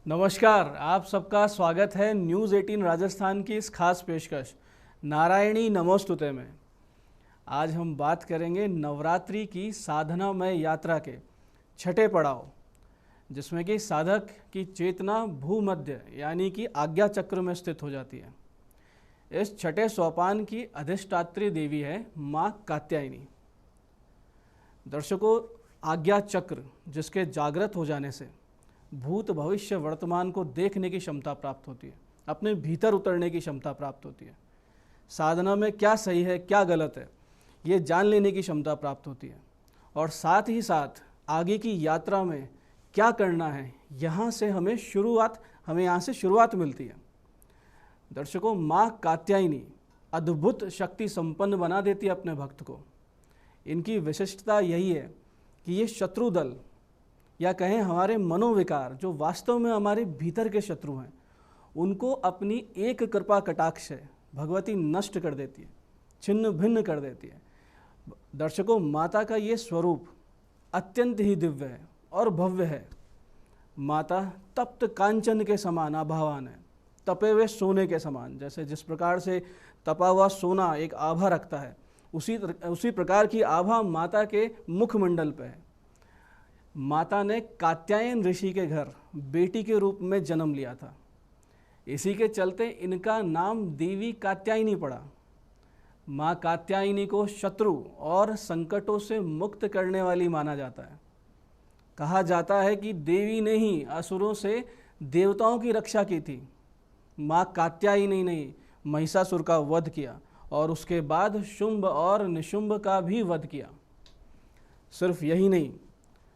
नमस्कार, आप सबका स्वागत है न्यूज़ 18 राजस्थान की इस खास पेशकश नारायणी नमोस्तुते में। आज हम बात करेंगे नवरात्रि की साधनामय यात्रा के छठे पड़ाव, जिसमें कि साधक की चेतना भूमध्य यानी कि आज्ञा चक्र में स्थित हो जाती है। इस छठे सोपान की अधिष्ठात्री देवी है माँ कात्यायनी। दर्शकों, आज्ञा चक्र जिसके जागृत हो जाने से भूत भविष्य वर्तमान को देखने की क्षमता प्राप्त होती है, अपने भीतर उतरने की क्षमता प्राप्त होती है, साधना में क्या सही है क्या गलत है ये जान लेने की क्षमता प्राप्त होती है, और साथ ही साथ आगे की यात्रा में क्या करना है यहाँ से हमें यहाँ से शुरुआत मिलती है। दर्शकों, माँ कात्यायनी अद्भुत शक्ति संपन्न बना देती है अपने भक्त को। इनकी विशिष्टता यही है कि ये शत्रु दल या कहें हमारे मनोविकार जो वास्तव में हमारे भीतर के शत्रु हैं, उनको अपनी एक कृपा कटाक्ष से भगवती नष्ट कर देती है, छिन्न भिन्न कर देती है। दर्शकों, माता का ये स्वरूप अत्यंत ही दिव्य है और भव्य है। माता तप्त कांचन के समान आभावान है, तपे हुए सोने के समान। जैसे जिस प्रकार से तपा हुआ सोना एक आभा रखता है, उसी प्रकार की आभा माता के मुखमंडल पे है। माता ने कात्यायन ऋषि के घर बेटी के रूप में जन्म लिया था। इसी के चलते इनका नाम देवी कात्यायनी पड़ा। माँ कात्यायनी को शत्रु और संकटों से मुक्त करने वाली माना जाता है। कहा जाता है कि देवी ने ही असुरों से देवताओं की रक्षा की थी। माँ कात्यायनी ने महिषासुर का वध किया और उसके बाद शुंभ और निशुंभ का भी वध किया। सिर्फ यही नहीं,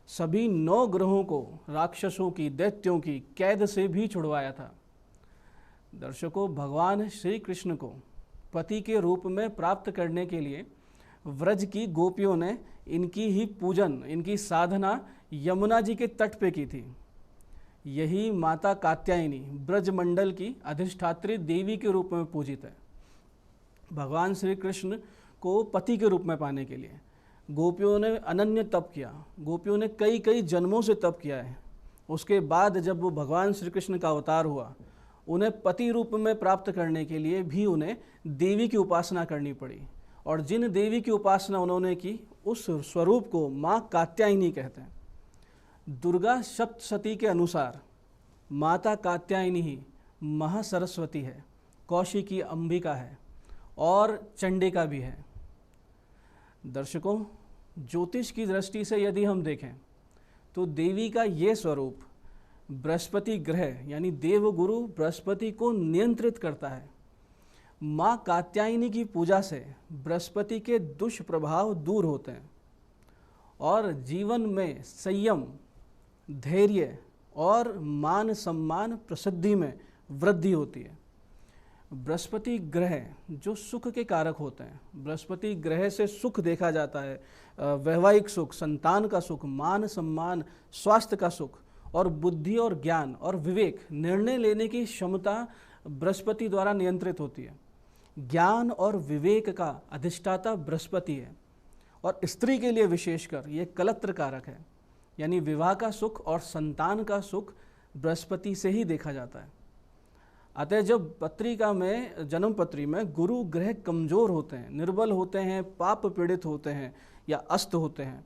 सभी 9 ग्रहों को राक्षसों की, दैत्यों की कैद से भी छुड़वाया था। दर्शकों, भगवान श्री कृष्ण को पति के रूप में प्राप्त करने के लिए व्रज की गोपियों ने इनकी ही पूजन, इनकी साधना यमुना जी के तट पे की थी। यही माता कात्यायनी ब्रज मंडल की अधिष्ठात्री देवी के रूप में पूजित है। भगवान श्री कृष्ण को पति के रूप में पाने के लिए गोपियों ने अनन्य तप किया। गोपियों ने कई कई जन्मों से तप किया है। उसके बाद जब वो भगवान श्री कृष्ण का अवतार हुआ, उन्हें पति रूप में प्राप्त करने के लिए भी उन्हें देवी की उपासना करनी पड़ी। और जिन देवी की उपासना उन्होंने की, उस स्वरूप को माँ कात्यायनी कहते हैं। दुर्गा सप्तशती के अनुसार माता कात्यायनी ही महासरस्वती है, कौशिकी अंबिका है और चंडिका भी है। दर्शकों, ज्योतिष की दृष्टि से यदि हम देखें तो देवी का ये स्वरूप बृहस्पति ग्रह यानी देवगुरु बृहस्पति को नियंत्रित करता है। माँ कात्यायनी की पूजा से बृहस्पति के दुष्प्रभाव दूर होते हैं और जीवन में संयम, धैर्य और मान सम्मान, प्रसिद्धि में वृद्धि होती है। बृहस्पति ग्रह जो सुख के कारक होते हैं, बृहस्पति ग्रह से सुख देखा जाता है, वैवाहिक सुख, संतान का सुख, मान सम्मान, स्वास्थ्य का सुख और बुद्धि और ज्ञान और विवेक, निर्णय लेने की क्षमता बृहस्पति द्वारा नियंत्रित होती है। ज्ञान और विवेक का अधिष्ठाता बृहस्पति है और स्त्री के लिए विशेषकर ये कलत्र कारक है, यानी विवाह का सुख और संतान का सुख बृहस्पति से ही देखा जाता है। अतः जब पत्रिका में, जन्म पत्री में गुरु ग्रह कमजोर होते हैं, निर्बल होते हैं, पाप पीड़ित होते हैं या अस्त होते हैं,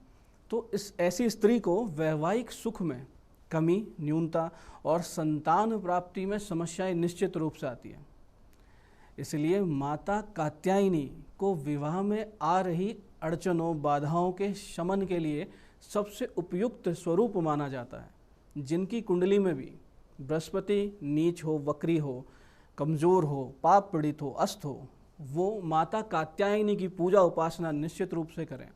तो इस ऐसी स्त्री को वैवाहिक सुख में कमी, न्यूनता और संतान प्राप्ति में समस्याएं निश्चित रूप से आती हैं। इसलिए माता कात्यायनी को विवाह में आ रही अड़चनों, बाधाओं के शमन के लिए सबसे उपयुक्त स्वरूप माना जाता है। जिनकी कुंडली में भी बृहस्पति नीच हो, वक्री हो, कमज़ोर हो, पाप पीड़ित हो, अस्त हो, वो माता कात्यायनी की पूजा उपासना निश्चित रूप से करें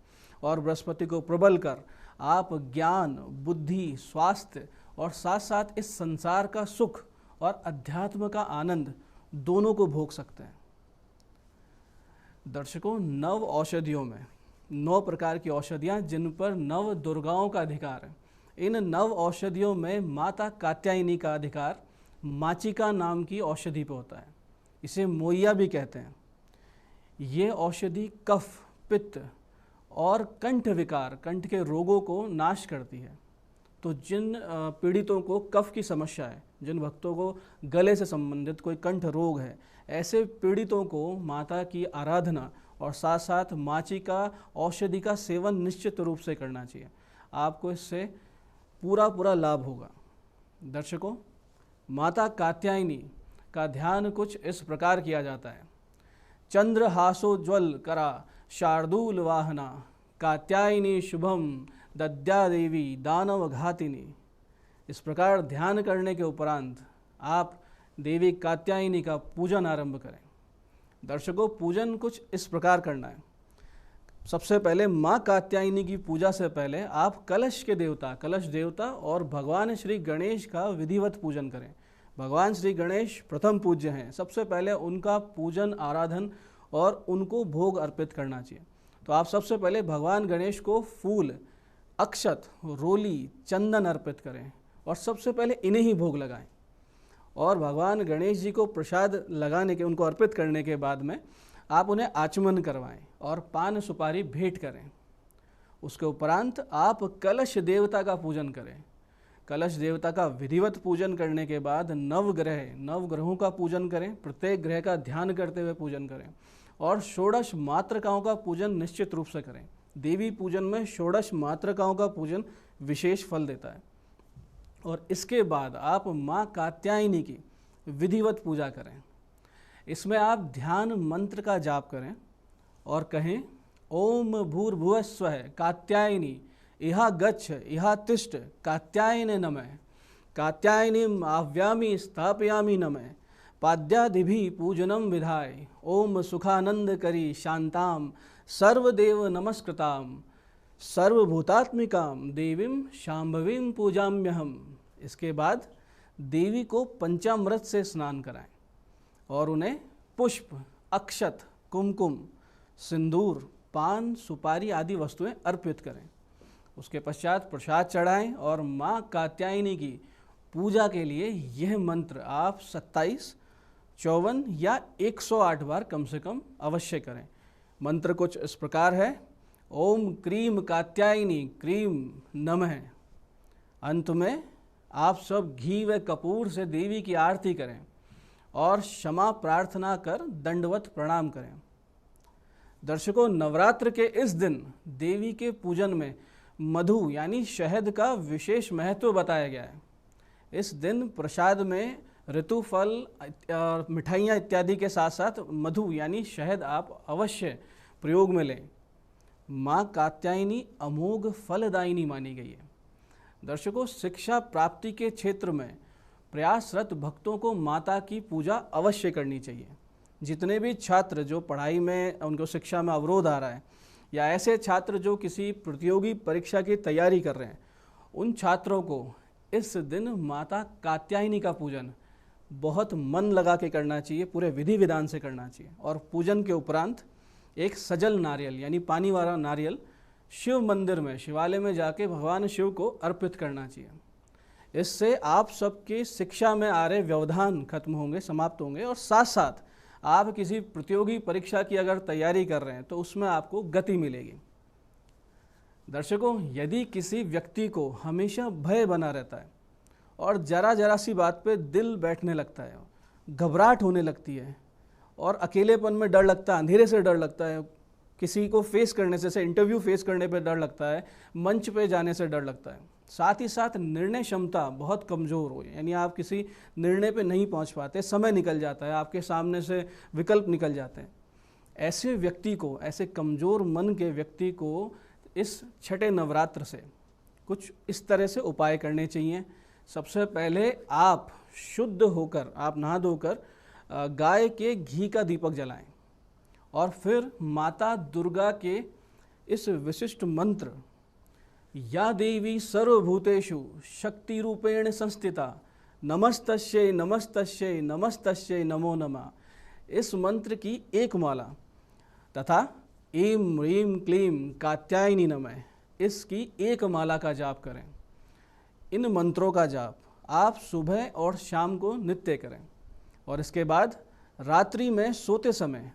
और बृहस्पति को प्रबल कर आप ज्ञान, बुद्धि, स्वास्थ्य और साथ साथ इस संसार का सुख और अध्यात्म का आनंद दोनों को भोग सकते हैं। दर्शकों, 9 औषधियों में 9 प्रकार की औषधियाँ जिन पर 9 दुर्गाओं का अधिकार है, इन 9 औषधियों में माता कात्यायनी का अधिकार माचिका नाम की औषधि पर होता है। इसे मोइया भी कहते हैं। ये औषधि कफ, पित्त और कंठ विकार, कंठ के रोगों को नाश करती है। तो जिन पीड़ितों को कफ की समस्या है, जिन भक्तों को गले से संबंधित कोई कंठ रोग है, ऐसे पीड़ितों को माता की आराधना और साथ साथ माची का औषधि का सेवन निश्चित रूप से करना चाहिए। आपको इससे पूरा लाभ होगा। दर्शकों, माता कात्यायनी का ध्यान कुछ इस प्रकार किया जाता है। चंद्रहासोज्वल करा शार्दूल वाहना, कात्यायनी शुभम दद्या देवी दानव घातिनी। इस प्रकार ध्यान करने के उपरांत आप देवी कात्यायनी का पूजन आरंभ करें। दर्शकों, पूजन कुछ इस प्रकार करना है। सबसे पहले माँ कात्यायनी की पूजा से पहले आप कलश देवता और भगवान श्री गणेश का विधिवत पूजन करें। भगवान श्री गणेश प्रथम पूज्य हैं। सबसे पहले उनका पूजन आराधन और उनको भोग अर्पित करना चाहिए। तो आप सबसे पहले भगवान गणेश को फूल, अक्षत, रोली, चंदन अर्पित करें और सबसे पहले इन्हें ही भोग लगाएं। और भगवान गणेश जी को प्रसाद लगाने के, उनको अर्पित करने के बाद में आप उन्हें आचमन करवाएं और पान सुपारी भेंट करें। उसके उपरांत आप कलश देवता का पूजन करें। कलश देवता का विधिवत पूजन करने के बाद नवग्रहों का पूजन करें। प्रत्येक ग्रह का ध्यान करते हुए पूजन करें और षोडश मातृकाओं का पूजन निश्चित रूप से करें। देवी पूजन में षोडश मातृकाओं का पूजन विशेष फल देता है। और इसके बाद आप माँ कात्यायनी की विधिवत पूजा करें। इसमें आप ध्यान मंत्र का जाप करें और कहें, ओम भूर्भुवस्वः कात्यायनी इहा गच्छ इहा तिष्ठ कात्यायने नमः, कात्यायनीम आव्यामि स्थापयामि नमः, पाद्यादिभि पूजनम विधाय, ओम सुखानंद करी शांताम सर्वदेव नमस्कृताम सर्वभूतात्मिकाम देवीम शांभवीम पूजाम्यहम। इसके बाद देवी को पंचामृत से स्नान कराएं और उन्हें पुष्प, अक्षत, कुमकुम, सिंदूर, पान, सुपारी आदि वस्तुएं अर्पित करें। उसके पश्चात प्रसाद चढ़ाएं और माँ कात्यायनी की पूजा के लिए यह मंत्र आप 27, 54 या 108 बार कम से कम अवश्य करें। मंत्र कुछ इस प्रकार है, ओम क्रीम कात्यायनी क्रीम नमः। अंत में आप सब घी व कपूर से देवी की आरती करें और क्षमा प्रार्थना कर दंडवत प्रणाम करें। दर्शकों, नवरात्र के इस दिन देवी के पूजन में मधु यानी शहद का विशेष महत्व बताया गया है। इस दिन प्रसाद में ऋतुफल, मिठाइयाँ इत्यादि के साथ साथ मधु यानी शहद आप अवश्य प्रयोग में लें। माँ कात्यायनी अमोघ फलदायिनी मानी गई है। दर्शकों, शिक्षा प्राप्ति के क्षेत्र में प्रयासरत भक्तों को माता की पूजा अवश्य करनी चाहिए। जितने भी छात्र जो पढ़ाई में, उनको शिक्षा में अवरोध आ रहा है, या ऐसे छात्र जो किसी प्रतियोगी परीक्षा की तैयारी कर रहे हैं, उन छात्रों को इस दिन माता कात्यायनी का पूजन बहुत मन लगा के करना चाहिए, पूरे विधि विधान से करना चाहिए। और पूजन के उपरांत एक सजल नारियल यानी पानी वाला नारियल शिव मंदिर में, शिवालय में जाके भगवान शिव को अर्पित करना चाहिए। इससे आप सबकी शिक्षा में आ रहे व्यवधान खत्म होंगे, समाप्त होंगे और साथ साथ आप किसी प्रतियोगी परीक्षा की अगर तैयारी कर रहे हैं तो उसमें आपको गति मिलेगी। दर्शकों, यदि किसी व्यक्ति को हमेशा भय बना रहता है और जरा सी बात पे दिल बैठने लगता है, घबराहट होने लगती है और अकेलेपन में डर लगता है, अंधेरे से डर लगता है, किसी को फेस करने से, जैसे इंटरव्यू फेस करने पे डर लगता है, मंच पे जाने से डर लगता है, साथ ही साथ निर्णय क्षमता बहुत कमज़ोर हो, यानी आप किसी निर्णय पे नहीं पहुंच पाते, समय निकल जाता है, आपके सामने से विकल्प निकल जाते हैं। ऐसे व्यक्ति को, ऐसे कमज़ोर मन के व्यक्ति को इस छठे नवरात्र से कुछ इस तरह से उपाय करने चाहिए। सबसे पहले आप शुद्ध होकर, आप नहा धोकर गाय के घी का दीपक जलाएं और फिर माता दुर्गा के इस विशिष्ट मंत्र, या देवी सर्वभूतेषु शक्ति रूपेण संस्थिता नमस्तस्यै नमस्तस्यै नमस्तस्यै नमो नमः, इस मंत्र की एक माला तथा ऐं ह्रीं क्लीं कात्यायनी नमः, इसकी एक माला का जाप करें। इन मंत्रों का जाप आप सुबह और शाम को नित्य करें और इसके बाद रात्रि में सोते समय,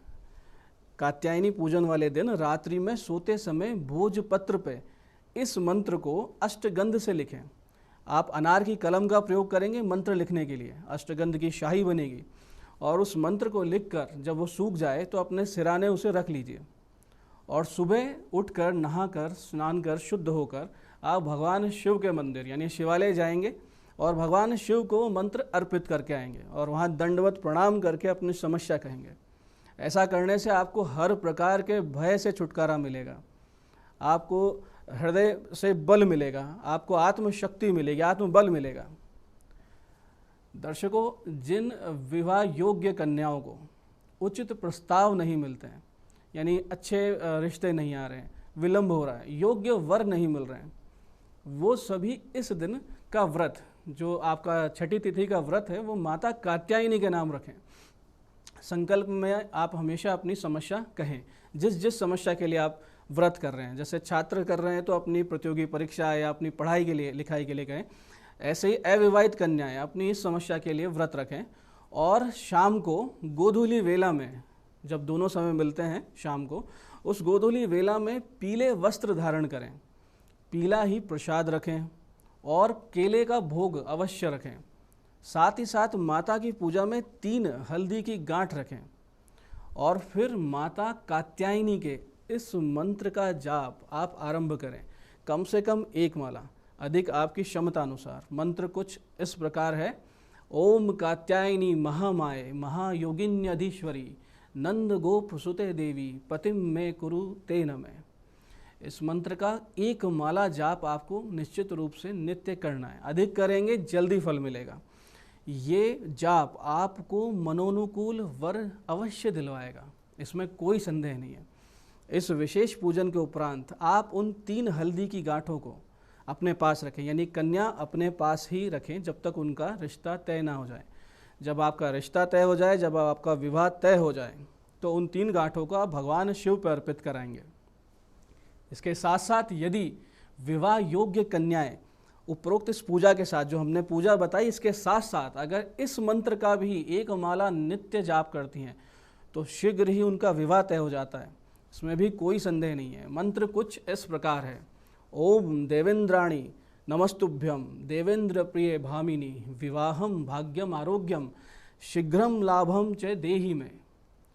कात्यायनी पूजन वाले दिन रात्रि में सोते समय भोजपत्र पे इस मंत्र को अष्टगंध से लिखें। आप अनार की कलम का प्रयोग करेंगे मंत्र लिखने के लिए, अष्टगंध की शाही बनेगी, और उस मंत्र को लिखकर जब वो सूख जाए तो अपने सिराने उसे रख लीजिए, और सुबह उठकर नहाकर स्नान कर शुद्ध होकर आप भगवान शिव के मंदिर यानी शिवालय जाएंगे और भगवान शिव को मंत्र अर्पित करके आएंगे और वहाँ दंडवत प्रणाम करके अपनी समस्या कहेंगे। ऐसा करने से आपको हर प्रकार के भय से छुटकारा मिलेगा, आपको हृदय से बल मिलेगा, आपको आत्मशक्ति मिलेगी, आत्मबल मिलेगा। दर्शकों, जिन विवाह योग्य कन्याओं को उचित प्रस्ताव नहीं मिलते हैं, यानी अच्छे रिश्ते नहीं आ रहे हैं, विलंब हो रहा है, योग्य वर नहीं मिल रहे हैं, वो सभी इस दिन का व्रत, जो आपका छठी तिथि का व्रत है, वो माता कात्यायनी के नाम रखें। संकल्प में आप हमेशा अपनी समस्या कहें, जिस समस्या के लिए आप व्रत कर रहे हैं। जैसे छात्र कर रहे हैं तो अपनी प्रतियोगी परीक्षा या अपनी पढ़ाई के लिए, लिखाई के लिए कहें। ऐसे ही अविवाहित कन्याएं अपनी इस समस्या के लिए व्रत रखें और शाम को गोधूली वेला में, जब दोनों समय मिलते हैं शाम को, उस गोधूली वेला में पीले वस्त्र धारण करें, पीला ही प्रसाद रखें और केले का भोग अवश्य रखें। साथ ही साथ माता की पूजा में 3 हल्दी की गांठ रखें और फिर माता कात्यायनी के इस मंत्र का जाप आप आरंभ करें, कम से कम 1 माला, अधिक आपकी क्षमता अनुसार। मंत्र कुछ इस प्रकार है: ओम कात्यायनी महामाये महायोगिन्यधीश्वरी नंद गोप सुते देवी पतिम में कुरु ते नमः। इस मंत्र का 1 माला जाप आपको निश्चित रूप से नित्य करना है, अधिक करेंगे जल्दी फल मिलेगा। ये जाप आपको मनोनुकूल वर अवश्य दिलवाएगा, इसमें कोई संदेह नहीं है। इस विशेष पूजन के उपरांत आप उन 3 हल्दी की गांठों को अपने पास रखें, यानी कन्या अपने पास ही रखें जब तक उनका रिश्ता तय ना हो जाए। जब आपका रिश्ता तय हो जाए, जब आपका विवाह तय हो जाए, तो उन 3 गांठों को आप भगवान शिव पर अर्पित कराएंगे। इसके साथ साथ यदि विवाह योग्य कन्याएं उपरोक्त इस पूजा के साथ, जो हमने पूजा बताई, इसके साथ साथ अगर इस मंत्र का भी 1 माला नित्य जाप करती हैं तो शीघ्र ही उनका विवाह तय हो जाता है, इसमें भी कोई संदेह नहीं है। मंत्र कुछ इस प्रकार है: ओम देवेंद्राणी नमस्तुभ्यम देवेंद्र प्रिय भामिनी विवाहम भाग्यम आरोग्यम शीघ्रम लाभम च देहि में।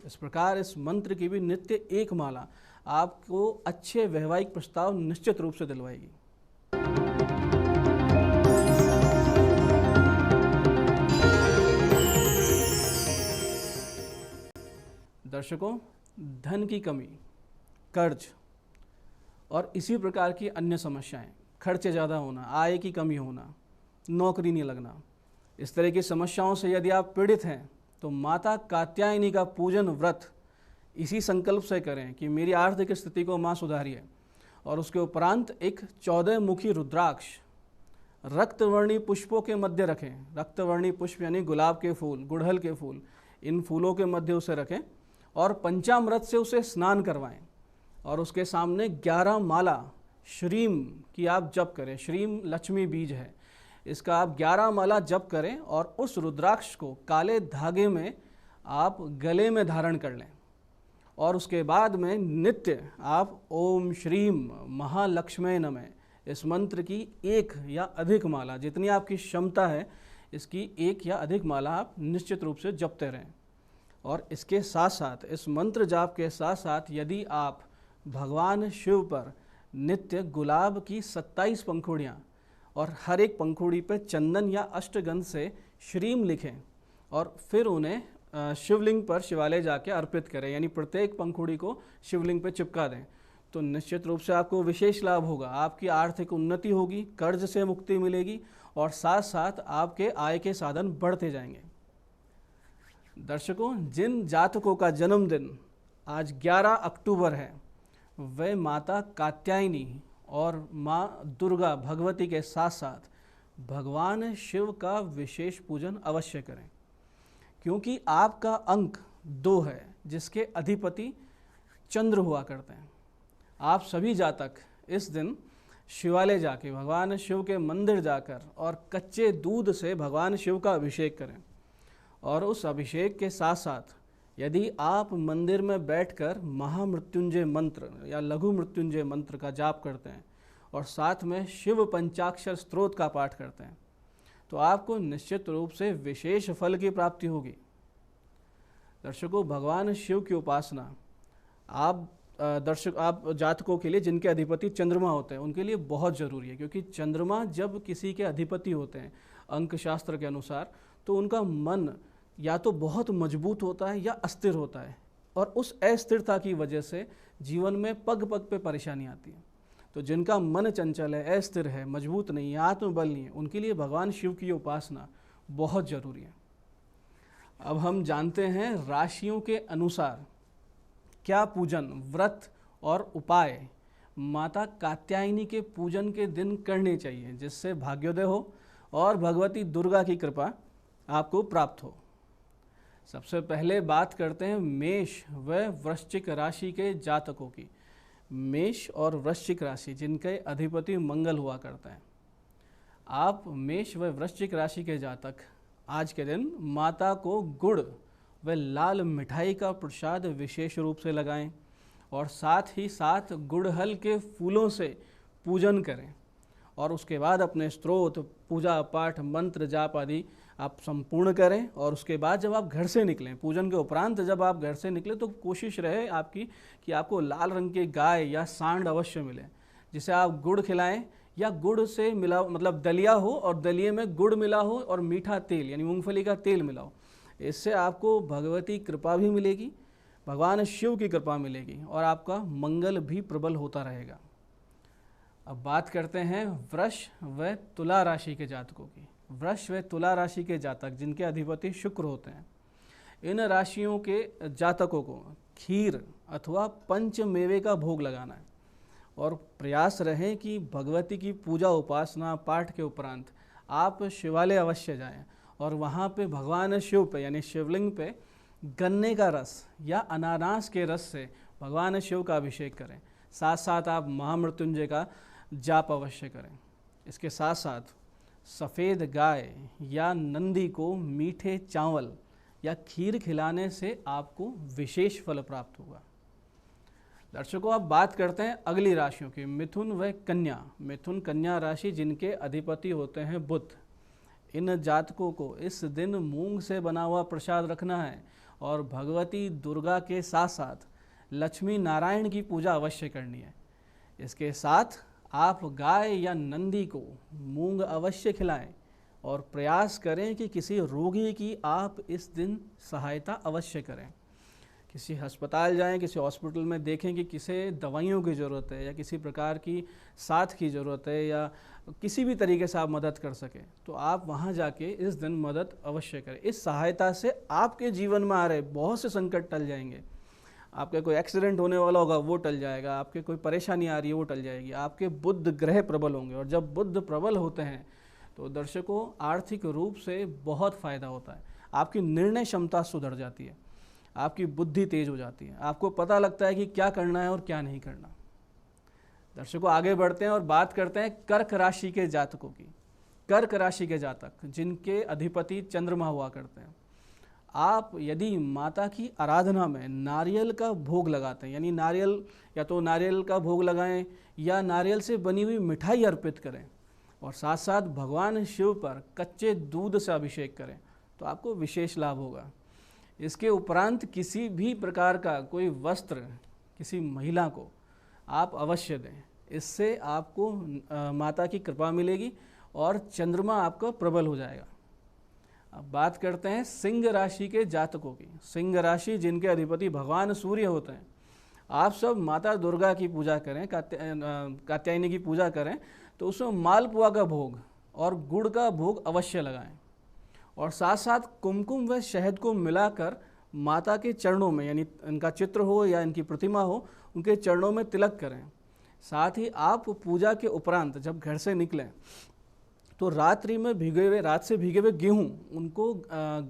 इस प्रकार इस मंत्र की भी नित्य 1 माला आपको अच्छे वैवाहिक प्रस्ताव निश्चित रूप से दिलवाएगी। दर्शकों, धन की कमी, कर्ज और इसी प्रकार की अन्य समस्याएं, खर्चे ज़्यादा होना, आय की कमी होना, नौकरी नहीं लगना, इस तरह की समस्याओं से यदि आप पीड़ित हैं तो माता कात्यायनी का पूजन व्रत इसी संकल्प से करें कि मेरी आर्थिक स्थिति को माँ सुधारिए, और उसके उपरांत एक 14 मुखी रुद्राक्ष रक्तवर्णी पुष्पों के मध्य रखें। रक्तवर्णी पुष्प यानी गुलाब के फूल, गुड़हल के फूल, इन फूलों के मध्य उसे रखें और पंचामृत से उसे स्नान करवाएं और उसके सामने 11 माला श्रीम की आप जप करें। श्रीम लक्ष्मी बीज है, इसका आप 11 माला जप करें और उस रुद्राक्ष को काले धागे में आप गले में धारण कर लें और उसके बाद में नित्य आप ओम श्रीम महालक्ष्मी नमः इस मंत्र की 1 या अधिक माला, जितनी आपकी क्षमता है, इसकी 1 या अधिक माला आप निश्चित रूप से जपते रहें। और इसके साथ साथ, इस मंत्र जाप के साथ साथ, यदि आप भगवान शिव पर नित्य गुलाब की 27 पंखुड़ियाँ और हर एक पंखुड़ी पर चंदन या अष्टगंध से श्रीम लिखें और फिर उन्हें शिवलिंग पर शिवालय जाके अर्पित करें, यानी प्रत्येक पंखुड़ी को शिवलिंग पर चिपका दें, तो निश्चित रूप से आपको विशेष लाभ होगा। आपकी आर्थिक उन्नति होगी, कर्ज से मुक्ति मिलेगी और साथ साथ आपके आय के साधन बढ़ते जाएंगे। दर्शकों, जिन जातकों का जन्मदिन आज 11 अक्टूबर है, वे माता कात्यायनी और माँ दुर्गा भगवती के साथ साथ भगवान शिव का विशेष पूजन अवश्य करें, क्योंकि आपका अंक 2 है, जिसके अधिपति चंद्र हुआ करते हैं। आप सभी जातक इस दिन शिवालय जाके, भगवान शिव के मंदिर जाकर और कच्चे दूध से भगवान शिव का अभिषेक करें और उस अभिषेक के साथ साथ यदि आप मंदिर में बैठकर महामृत्युंजय मंत्र या लघु मृत्युंजय मंत्र का जाप करते हैं और साथ में शिव पंचाक्षर स्तोत्र का पाठ करते हैं तो आपको निश्चित रूप से विशेष फल की प्राप्ति होगी। दर्शकों, भगवान शिव की उपासना आप जातकों के लिए जिनके अधिपति चंद्रमा होते हैं उनके लिए बहुत ज़रूरी है, क्योंकि चंद्रमा जब किसी के अधिपति होते हैं अंक शास्त्र के अनुसार तो उनका मन या तो बहुत मजबूत होता है या अस्थिर होता है, और उस अस्थिरता की वजह से जीवन में पग पग पे परेशानी आती है। तो जिनका मन चंचल है, अस्थिर है, मजबूत नहीं है, आत्मबल नहीं है, उनके लिए भगवान शिव की उपासना बहुत ज़रूरी है। अब हम जानते हैं राशियों के अनुसार क्या पूजन, व्रत और उपाय माता कात्यायनी के पूजन के दिन करने चाहिए जिससे भाग्योदय हो और भगवती दुर्गा की कृपा आपको प्राप्त हो। सबसे पहले बात करते हैं मेष व वृश्चिक राशि के जातकों की। मेष और वृश्चिक राशि जिनके अधिपति मंगल हुआ करते हैं, आप मेष व वृश्चिक राशि के जातक आज के दिन माता को गुड़ व लाल मिठाई का प्रसाद विशेष रूप से लगाएं और साथ ही साथ गुड़हल के फूलों से पूजन करें और उसके बाद अपने स्तोत्र, पूजा पाठ, मंत्र जाप आदि आप संपूर्ण करें। और उसके बाद जब आप घर से निकलें, पूजन के उपरांत जब आप घर से निकलें तो कोशिश रहे आपकी कि आपको लाल रंग के गाय या सांड अवश्य मिले जिसे आप गुड़ खिलाएं, या गुड़ से मिला मतलब दलिया हो और दलिए में गुड़ मिला हो और मीठा तेल यानी मूंगफली का तेल मिला हो। इससे आपको भगवती कृपा भी मिलेगी, भगवान शिव की कृपा मिलेगी और आपका मंगल भी प्रबल होता रहेगा। अब बात करते हैं वृष व तुला राशि के जातकों की। वृष व तुला राशि के जातक जिनके अधिपति शुक्र होते हैं, इन राशियों के जातकों को खीर अथवा पंच मेवे का भोग लगाना है और प्रयास रहें कि भगवती की पूजा उपासना पाठ के उपरांत आप शिवालय अवश्य जाएं और वहाँ पे भगवान शिव पे यानी शिवलिंग पे गन्ने का रस या अनानास के रस से भगवान शिव का अभिषेक करें। साथ साथ आप महामृत्युंजय का जाप अवश्य करें। इसके साथ साथ सफ़ेद गाय या नंदी को मीठे चावल या खीर खिलाने से आपको विशेष फल प्राप्त होगा। दर्शकों, अब बात करते हैं अगली राशियों की, मिथुन व कन्या। मिथुन कन्या राशि जिनके अधिपति होते हैं बुध, इन जातकों को इस दिन मूंग से बना हुआ प्रसाद रखना है और भगवती दुर्गा के साथ साथ लक्ष्मी नारायण की पूजा अवश्य करनी है। इसके साथ आप गाय या नंदी को मूंग अवश्य खिलाएं और प्रयास करें कि किसी रोगी की आप इस दिन सहायता अवश्य करें। किसी अस्पताल जाएं, किसी हॉस्पिटल में देखें कि किसे दवाइयों की ज़रूरत है या किसी प्रकार की साथ की ज़रूरत है या किसी भी तरीके से आप मदद कर सकें तो आप वहां जाके इस दिन मदद अवश्य करें। इस सहायता से आपके जीवन में आ रहे बहुत से संकट टल जाएंगे। आपके कोई एक्सीडेंट होने वाला होगा वो टल जाएगा, आपके कोई परेशानी आ रही है वो टल जाएगी, आपके बुध ग्रह प्रबल होंगे और जब बुध प्रबल होते हैं तो दर्शकों आर्थिक रूप से बहुत फ़ायदा होता है। आपकी निर्णय क्षमता सुधर जाती है, आपकी बुद्धि तेज हो जाती है, आपको पता लगता है कि क्या करना है और क्या नहीं करना। दर्शकों, आगे बढ़ते हैं और बात करते हैं कर्क राशि के जातकों की। कर्क राशि के जातक जिनके अधिपति चंद्रमा हुआ करते हैं, आप यदि माता की आराधना में नारियल का भोग लगाते हैं, यानी नारियल या तो नारियल का भोग लगाएं या नारियल से बनी हुई मिठाई अर्पित करें और साथ साथ भगवान शिव पर कच्चे दूध से अभिषेक करें तो आपको विशेष लाभ होगा। इसके उपरांत किसी भी प्रकार का कोई वस्त्र किसी महिला को आप अवश्य दें, इससे आपको माता की कृपा मिलेगी और चंद्रमा आपका प्रबल हो जाएगा। अब बात करते हैं सिंह राशि के जातकों की। सिंह राशि जिनके अधिपति भगवान सूर्य होते हैं, आप सब माता दुर्गा की पूजा करें, कात्यायनी की पूजा करें तो उसमें मालपुआ का भोग और गुड़ का भोग अवश्य लगाएं और साथ साथ कुमकुम व शहद को मिलाकर माता के चरणों में, यानी इनका चित्र हो या इनकी प्रतिमा हो, उनके चरणों में तिलक करें। साथ ही आप पूजा के उपरांत जब घर से निकलें तो रात से भीगे हुए गेहूँ उनको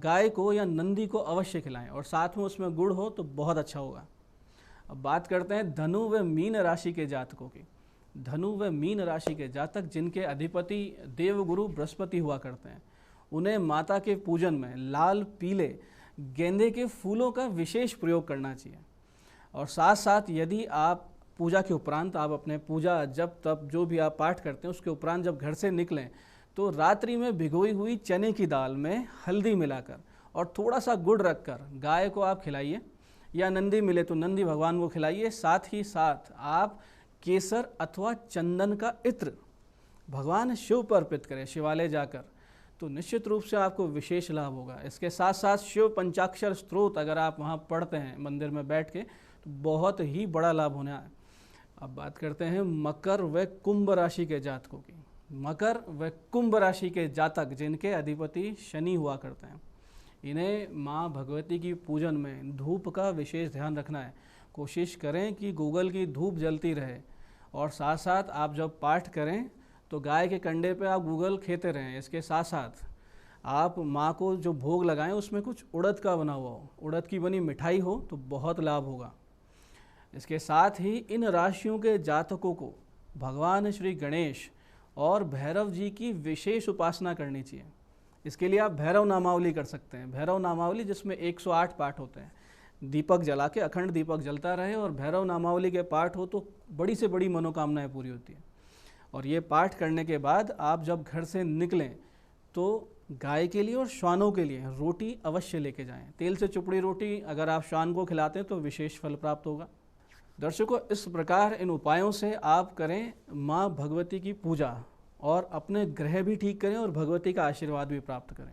गाय को या नंदी को अवश्य खिलाएं और साथ में उसमें गुड़ हो तो बहुत अच्छा होगा। अब बात करते हैं धनु व मीन राशि के जातकों की। धनु व मीन राशि के जातक जिनके अधिपति देवगुरु बृहस्पति हुआ करते हैं, उन्हें माता के पूजन में लाल पीले गेंदे के फूलों का विशेष प्रयोग करना चाहिए और साथ साथ यदि आप पूजा के उपरांत आप अपने पूजा जब तब जो भी आप पाठ करते हैं उसके उपरांत जब घर से निकलें तो रात्रि में भिगोई हुई चने की दाल में हल्दी मिलाकर और थोड़ा सा गुड़ रखकर गाय को आप खिलाइए, या नंदी मिले तो नंदी भगवान को खिलाइए। साथ ही साथ आप केसर अथवा चंदन का इत्र भगवान शिव पर अर्पित करें शिवालय जाकर, तो निश्चित रूप से आपको विशेष लाभ होगा। इसके साथ साथ शिव पंचाक्षर स्तोत्र अगर आप वहाँ पढ़ते हैं मंदिर में बैठ के तो बहुत ही बड़ा लाभ होने है। अब बात करते हैं मकर व कुंभ राशि के जातकों की। मकर व कुंभ राशि के जातक जिनके अधिपति शनि हुआ करते हैं, इन्हें माँ भगवती की पूजन में धूप का विशेष ध्यान रखना है। कोशिश करें कि गूगल की धूप जलती रहे, और साथ साथ आप जब पाठ करें तो गाय के कंडे पे आप गूगल खेते रहें। इसके साथ साथ आप माँ को जो भोग लगाएं उसमें कुछ उड़द का बना हुआ हो, उड़द की बनी मिठाई हो तो बहुत लाभ होगा। इसके साथ ही इन राशियों के जातकों को भगवान श्री गणेश और भैरव जी की विशेष उपासना करनी चाहिए। इसके लिए आप भैरव नामावली कर सकते हैं। भैरव नामावली जिसमें 108 पाठ होते हैं, दीपक जला के अखंड दीपक जलता रहे और भैरव नामावली के पाठ हो तो बड़ी से बड़ी मनोकामनाएं पूरी होती हैं। और ये पाठ करने के बाद आप जब घर से निकलें तो गाय के लिए और श्वानों के लिए रोटी अवश्य लेके जाएं। तेल से चुपड़ी रोटी अगर आप श्वान को खिलाते हैं तो विशेष फल प्राप्त होगा। दर्शकों, इस प्रकार इन उपायों से आप करें माँ भगवती की पूजा और अपने ग्रह भी ठीक करें और भगवती का आशीर्वाद भी प्राप्त करें।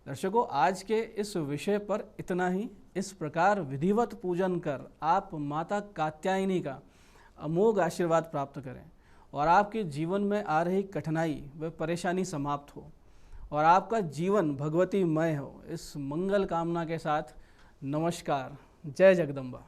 दर्शकों, आज के इस विषय पर इतना ही। इस प्रकार विधिवत पूजन कर आप माता कात्यायनी का अमोघ आशीर्वाद प्राप्त करें और आपके जीवन में आ रही कठिनाई व परेशानी समाप्त हो और आपका जीवन भगवतीमय हो। इस मंगल कामना के साथ नमस्कार। जय जगदम्बा।